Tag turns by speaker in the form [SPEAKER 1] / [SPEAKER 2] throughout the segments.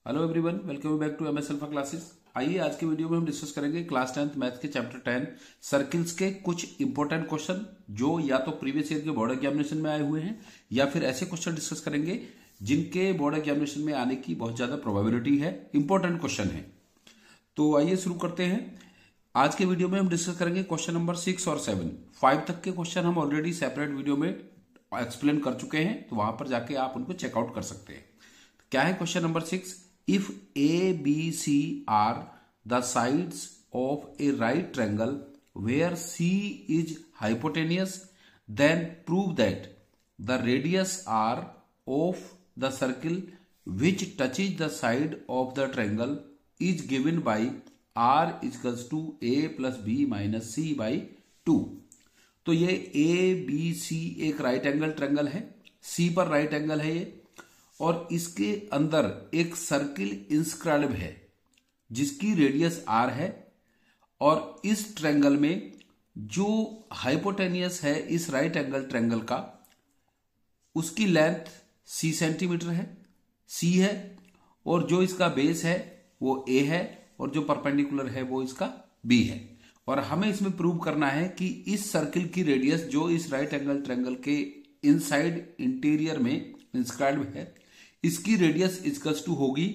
[SPEAKER 1] Hello everyone, welcome back to MS alpha classes. आइए आज के वीडियो में हम डिस्कस करेंगे क्लास 10th मैथ के चैप्टर 10 सर्किल्स के कुछ इंपॉर्टेंट क्वेश्चन जो या तो प्रीवियस ईयर के बोर्ड एग्जामिनेशन में आए हुए हैं या फिर ऐसे क्वेश्चन डिस्कस करेंगे जिनके बोर्ड एग्जामिनेशन में आने की बहुत ज्यादा प्रोबेबिलिटी है, इंपॉर्टेंट क्वेश्चन है। तो आइए शुरू करते हैं। आज के वीडियो में हम डिस्कस करेंगे क्वेश्चन नंबर 6 और 7। 5 तक के क्वेश्चन हम ऑलरेडी सेपरेट वीडियो में एक्सप्लेन कर चुके हैं, तो वहां पर जाके आप उनको चेकआउट कर सकते हैं। क्या है question number 6? If A, B, C are the sides of a right triangle where C is hypotenuse, then prove that the radius R of the circle which touches the side of the triangle is given by R equals to A plus B minus C by 2। तो ये A, B, C एक right angle triangle है, C पर right angle है ये, और इसके अंदर एक सर्किल इंस्क्राइब है जिसकी रेडियस आर है, और इस ट्रायंगल में जो हाइपोटेनियस है इस राइट एंगल ट्रायंगल का, उसकी लेंथ सी सेंटीमीटर है, सी है, और जो इसका बेस है वो ए है, और जो परपेंडिकुलर है वो इसका बी है। और हमें इसमें प्रूव करना है कि इस सर्किल की रेडियस जो इस राइट एंगल ट्रायंगल के इनसाइड इंटीरियर में इंस्क्राइब है, इसकी रेडियस इक्वल्स टू होगी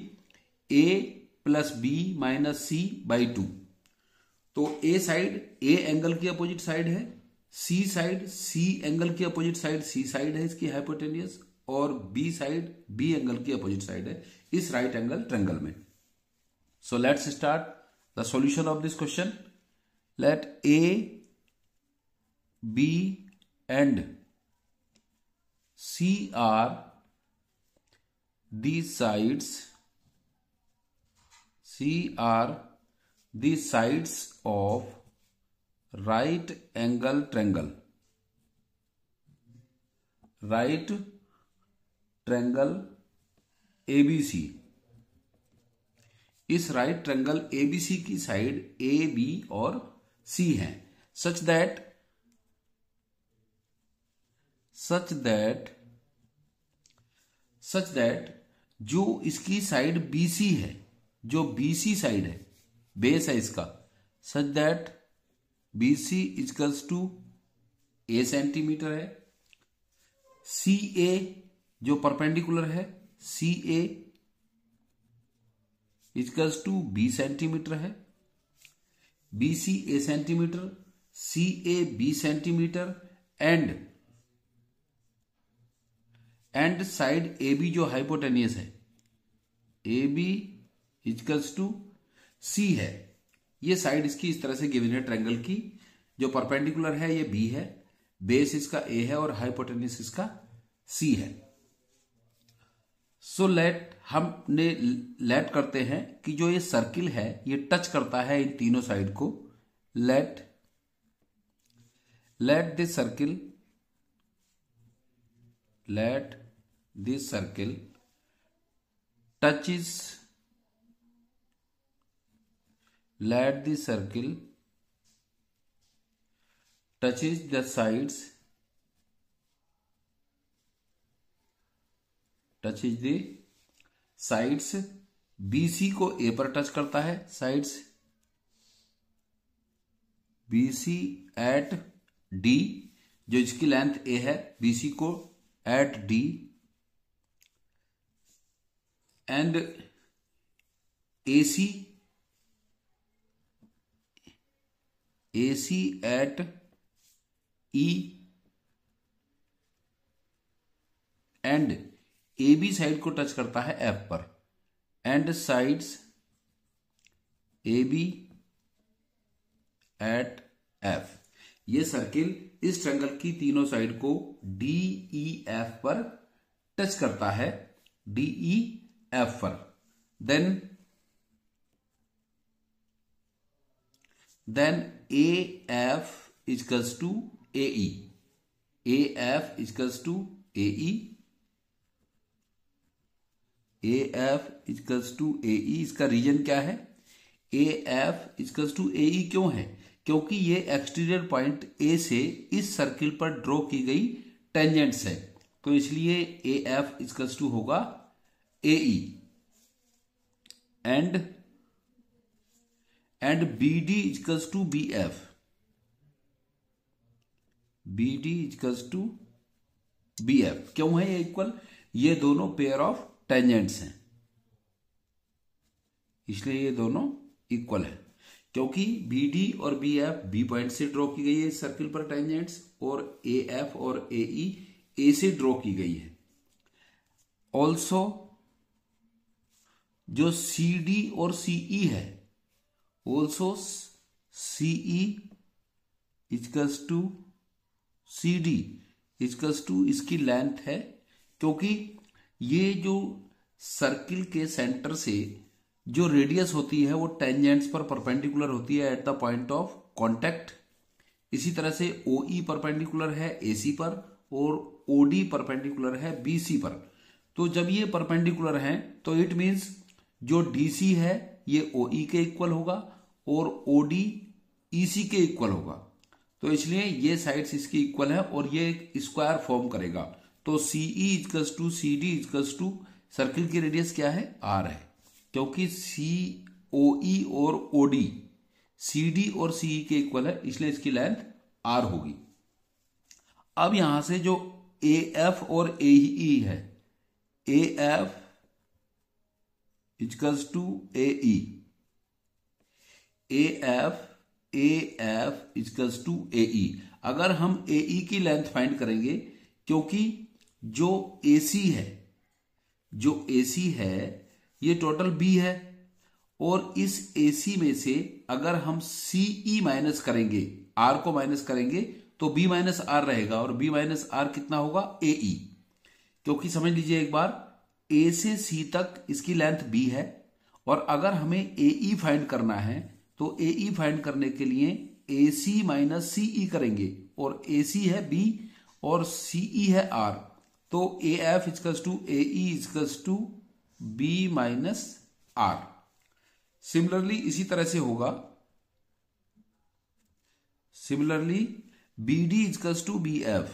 [SPEAKER 1] a plus B minus C by 2। तो ए साइड ए एंगल की अपोजिट साइड है, सी साइड सी एंगल की अपोजिट साइड सी साइड है इसकी हाइपोटेनियस, और बी साइड बी एंगल की अपोजिट साइड है इस राइट एंगल ट्रायंगल में। So let's start the solution of this question. Let A B and C are these sides, C are the sides of right angle triangle, right triangle ABC। इस right triangle ABC की side A, B और C हैं, such that जो इसकी side BC है, जो BC side है, base है इसका, such that BC equals to A centimetre है, CA जो परपेंडिकुलर है CA equals to B centimetre है, BC A centimetre, CA B centimetre, and side A B जो हाइपोटेनियस है A B equals to C है। ये साइड इसकी इस तरह से गिवन है ट्रायंगल की, जो परपेंडिकुलर है ये बी है, बेस इसका ए है और हाइपोटेनियस इसका सी है। सो लेट करते हैं कि जो ये सर्किल है ये टच करता है इन तीनों साइड को। Let this circle touches the sides BC को A पर टच करता है, साइड्स BC एट D, जो इसकी लेंथ A है, BC को at D, and AC at E, and AB side को टच करता है F पर, and sides AB at F। ये सर्किल इस ट्रायंगल की तीनों साइड को DEF पर टच करता है, DEF पर। Then AF equals to AE, AF equals to AE, AF equals to AE। इसका रीजन क्या है? AF इक्वल्स टू AE क्यों है? क्योंकि ये एक्सटीरियर पॉइंट A से इस सर्किल पर ड्रॉ की गई टेंजेंट्स है, तो इसलिए AF इक्वल्स टू होगा AE। And BD equals to BF, BD equals to BF। क्यों है ये इक्वल? ये दोनों पेयर ऑफ टेंजेंट्स हैं, इसलिए ये दोनों इक्वल है। क्योंकि BD और BF B पॉइंट से ड्रॉ की गई है इस सर्किल पर टेंजेंट्स, और AF और AE A से ड्रॉ की गई है। ऑल्सो जो CD और CE है, also CE equals to CD equals to इसकी लेंथ है, क्योंकि ये जो सर्किल के सेंटर से जो रेडियस होती है वो टेंजेंट्स पर परपेंडिकुलर होती है at the point of contact. इसी तरह से OE परपेंडिकुलर है AC पर और OD परपेंडिकुलर है BC पर। तो जब ये परपेंडिकुलर हैं तो इट मींस जो DC है ये OE के इक्वल होगा और OD EC के इक्वल होगा। तो इसलिए ये साइड्स इसकी इक्वल है और ये एक स्क्वायर फॉर्म करेगा। तो CE equals to CD equals to circle की रेडियस क्या है? R है, क्योंकि COE और OD CD और CE के इक्वल है, इसलिए इसकी लेंथ R होगी। अब यहां से जो AF और AE है, AF equals to AE, AF equals to AE। अगर हम AE की लेंथ फाइंड करेंगे, क्योंकि जो AC है ये टोटल B है, और इस AC में से अगर हम CE माइनस करेंगे, R को माइनस करेंगे, तो B माइनस R रहेगा, और B माइनस R कितना होगा? AE। क्योंकि समझ लीजिए एक बार, A से C तक इसकी लेंथ B है, और अगर हमें AE फाइंड करना है तो AE फाइंड करने के लिए AC माइनस CE करेंगे, और AC है B और CE है R। तो AF equals to AE equals to B minus R। Similarly इसी तरह से होगा, similarly BD equals to BF,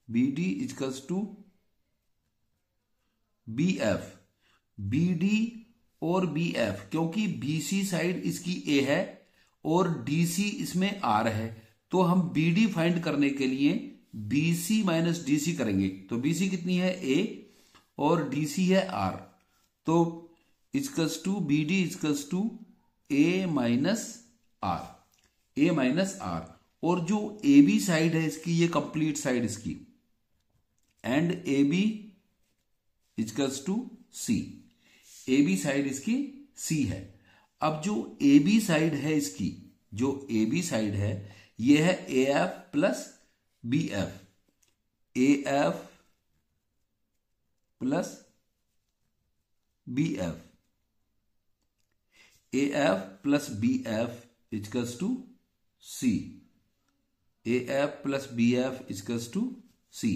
[SPEAKER 1] BD equals to BF, BD और BF, क्योंकि BC साइड इसकी A है और DC इसमें R है, तो हम BD फाइंड करने के लिए BC माइनस DC करेंगे। तो BC कितनी है? A और DC है R, तो equals to BD equals to A minus R, A minus R। और जो AB साइड है इसकी, ये कंप्लीट साइड इसकी, and AB equals to C, AB side इसकी C है। अब जो AB साइड है इसकी, जो AB साइड है ये है AF plus BF, AF plus BF, AF plus BF equals to C, AF plus BF equals to C।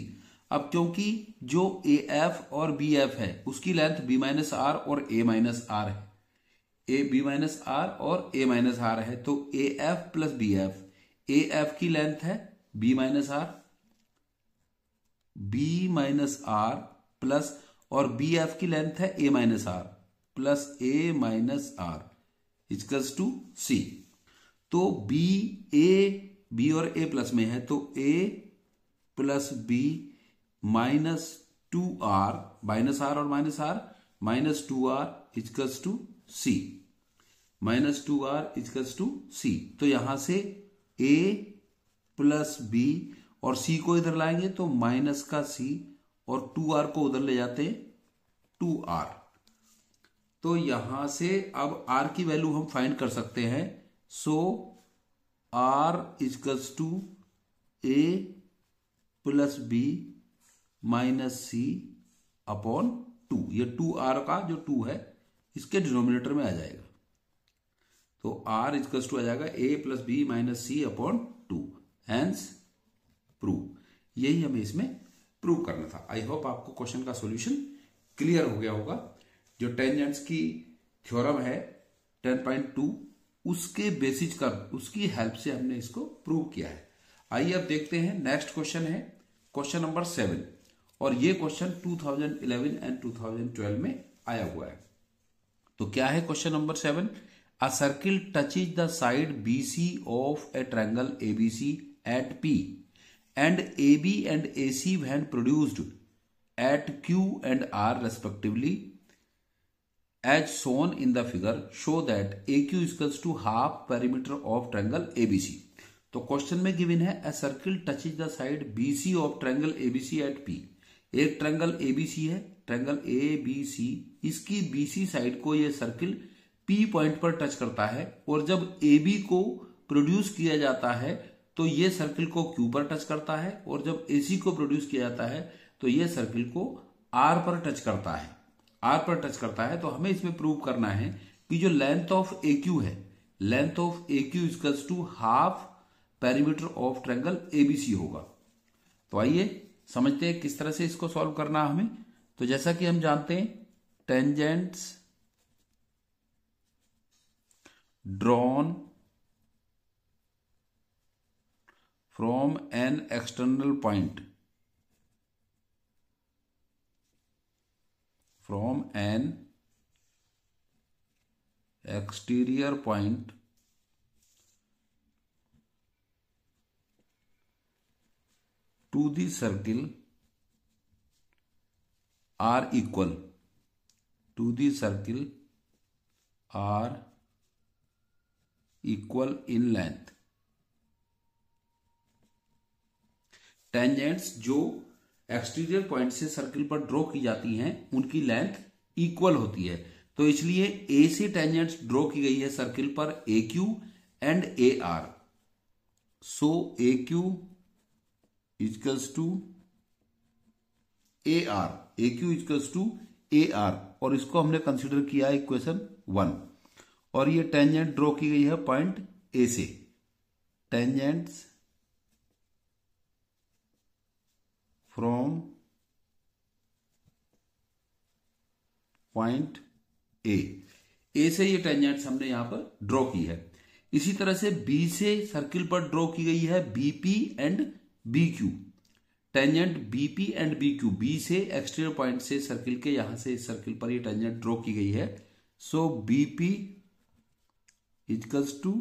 [SPEAKER 1] अब क्योंकि जो AF और BF है उसकी लेंथ B माइनस R और A माइनस R है, B माइनस R और A माइनस R है, तो AF प्लस BF, AF की लेंथ है B minus R, B minus R plus, और BF की लेंथ है A minus R plus A minus R equals to C। तो B और A प्लस में है, तो A plus B minus 2R, minus R और minus R, minus 2R equals to C, minus 2R equals to C। तो यहां से A plus B और C को इधर लाएंगे तो माइनस का C, और 2R को उधर ले जाते 2R। तो यहां से अब R की वैल्यू हम फाइंड कर सकते हैं। So R equals to A plus B minus C upon 2। ये 2R का जो 2 है इसके डिनोमिनेटर में आ जाएगा, तो R इक्वल्स टू आ जाएगा A plus B minus C upon 2। Hence proved. यही हमें इसमें प्रूव करना था। आई होप आपको क्वेश्चन का सॉल्यूशन क्लियर हो गया होगा। जो टेंजेंट्स की थ्योरम है 10.2 उसके बेसिस कर उसकी हेल्प से हमने इसको प्रूव किया है। आइए अब देखते हैं नेक्स्ट क्वेश्चन है क्वेश्चन नंबर 7, और ये क्वेश्चन 2011 एंड 2012 में आया हुआ है। तो क्या है question number 7? A circle touches the side BC of a triangle ABC at P and AB and AC when produced at Q and R respectively as shown in the figure show that AQ equals to half perimeter of triangle ABC. तो question में given है a circle touches the side BC of triangle ABC at P. एक triangle ABC है, triangle ABC, इसकी BC side को ये circle P point पर touch करता है और जब AB को प्रोड्यूस किया जाता है तो ये सर्किल को Q पर टच करता है और जब AC को प्रोड्यूस किया जाता है तो ये सर्किल को R पर टच करता है, R पर टच करता है। तो हमें इसमें प्रूव करना है कि जो लेंथ ऑफ AQ है, length of AQ equals to half perimeter of triangle ABC होगा। तो आइए समझते हैं किस तरह से इसको सॉल्व करना है हमें। तो जैसा कि हम जानते हैं, tangents drawn from an external point from an exterior point to the circle are equal, to the circle are equal in length. Tangents जो एक्सटीरियर पॉइंट से सर्किल पर ड्रॉ की जाती हैं उनकी लेंथ इक्वल होती है। तो इसलिए ए से टेंजेंट्स ड्रॉ की गई है सर्किल पर AQ and AR। So AQ equals to AR, AQ equals to AR, और इसको हमने कंसीडर किया है इक्वेशन 1। और ये टेंजेंट ड्रॉ की गई है पॉइंट A से, टेंजेंट्स फ्रॉम पॉइंट ए से ये टेंजेंट्स हमने यहां पर ड्रॉ की है। इसी तरह से बी से सर्किल पर ड्रॉ की गई है BP and BQ। Tangent BP and BQ, B से एक्सटीरियर पॉइंट से सर्किल के यहां से इस सर्किल पर ये टेंजेंट ड्रॉ की गई है। So BP equals to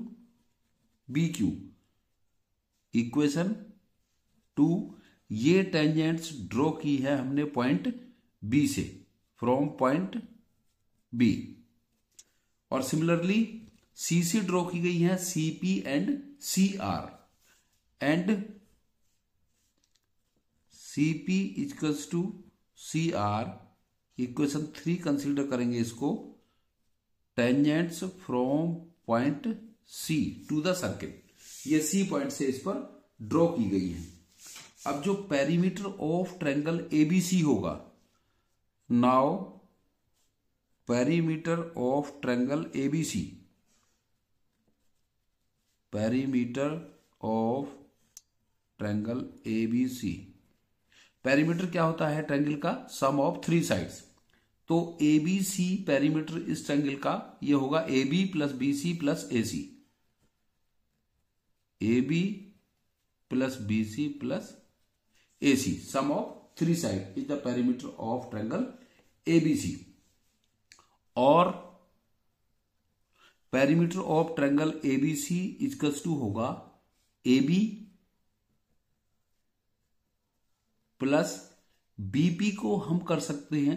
[SPEAKER 1] BQ। Equation 2, ये टेंजेंट्स ड्रॉ की है हमने पॉइंट बी से, फ्रॉम पॉइंट बी। और सिमिलरली सी से ड्रॉ की गई है CP and CR, and CP equals to CR। Equation 3 consider करेंगे इसको, tangents from point C to the circle, ये C पॉइंट से इस पर ड्रॉ की गई है। अब जो पेरीमीटर ऑफ ट्रायंगल ABC होगा, now perimeter of triangle ABC, perimeter of triangle ABC, perimeter क्या होता है ट्रायंगल का? सम ऑफ 3 साइड्स। तो ABC पेरीमीटर इस ट्रायंगल का ये होगा AB plus BC plus AC, AB plus BC plus AC, sum of 3 side is the perimeter of triangle ABC। और perimeter of triangle ABC equals to होगा AB plus BP को हम कर सकते हैं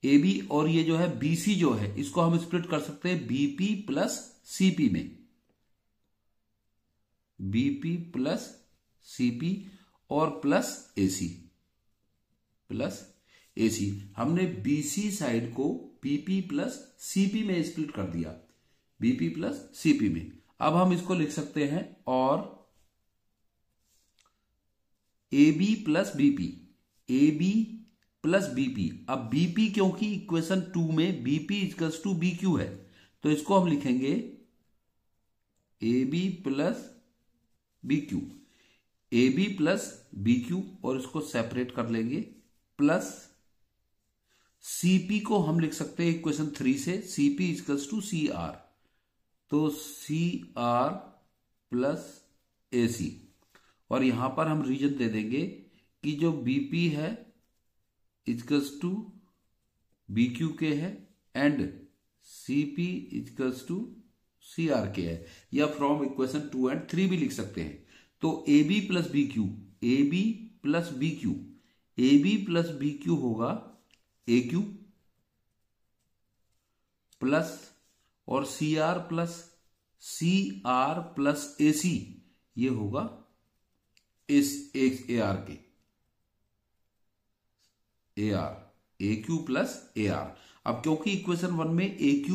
[SPEAKER 1] AB, और ये जो है BC जो है इसको हम स्प्लिट कर सकते हैं BP प्लस CP में, BP प्लस CP और प्लस AC, प्लस AC। हमने BC साइड को BP प्लस CP में स्प्लिट कर दिया, BP प्लस CP में। अब हम इसको लिख सकते हैं और AB plus BP, AB plus BP। अब BP क्योंकि इक्वेशन 2 में BP इक्वल्स टू BQ है, तो इसको हम लिखेंगे AB plus BQ, AB plus BQ, और इसको सेपरेट कर लेंगे, प्लस CP को हम लिख सकते हैं इक्वेशन 3 से, CP इक्वल्स टू CR, तो CR प्लस AC। और यहां पर हम रीजन दे देंगे कि जो BP है इक्वल्स टू BQ के है, and CP equals to CRK है, या फ्रॉम इक्वेशन 2 and 3 भी लिख सकते हैं। तो AB plus BQ, AB plus BQ, AB plus BQ होगा AQ प्लस और CR plus CR plus AC ये होगा इस AR के AR, AQ प्लस AR। अब क्योंकि इक्वेशन 1 में AQ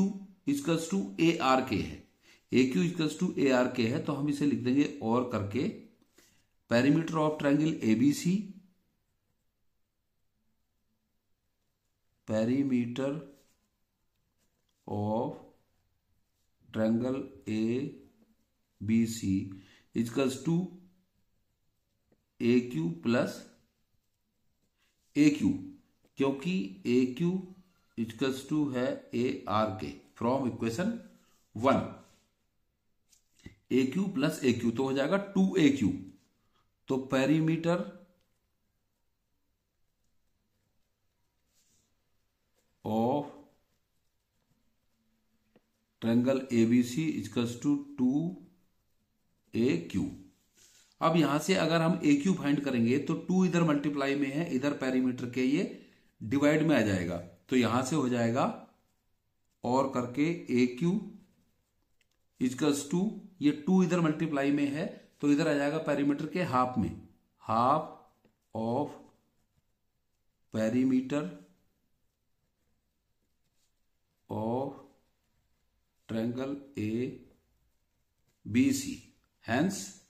[SPEAKER 1] इक्वल्स टू ARK है, AQ इक्वल्स टू ARK है, तो हम इसे लिख देंगे और करके perimeter of triangle ABC, perimeter of triangle ABC equals to AQ plus AQ, क्योंकि AQ इक्वल्स टू है ARK from equation 1, AQ plus AQ तो हो जाएगा 2AQ। तो perimeter of triangle ABC equals to 2AQ। अब यहां से अगर हम AQ फाइंड करेंगे तो 2 इधर मल्टीप्लाई में है, इधर पेरीमीटर के ये डिवाइड में आ जाएगा, तो यहां से हो जाएगा और करके AQ इक्वल्स टू, ये 2 इधर मल्टीप्लाई में है तो इधर आ जाएगा पेरीमीटर के हाफ में, half of perimeter of triangle ABC, hence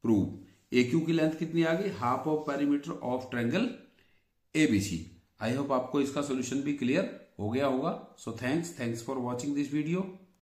[SPEAKER 1] prove. AQ की लेंथ कितनी आ गई, half of perimeter of triangle ABC। I hope आपको इसका सॉल्यूशन भी क्लियर हो गया होगा। So thanks for watching this video.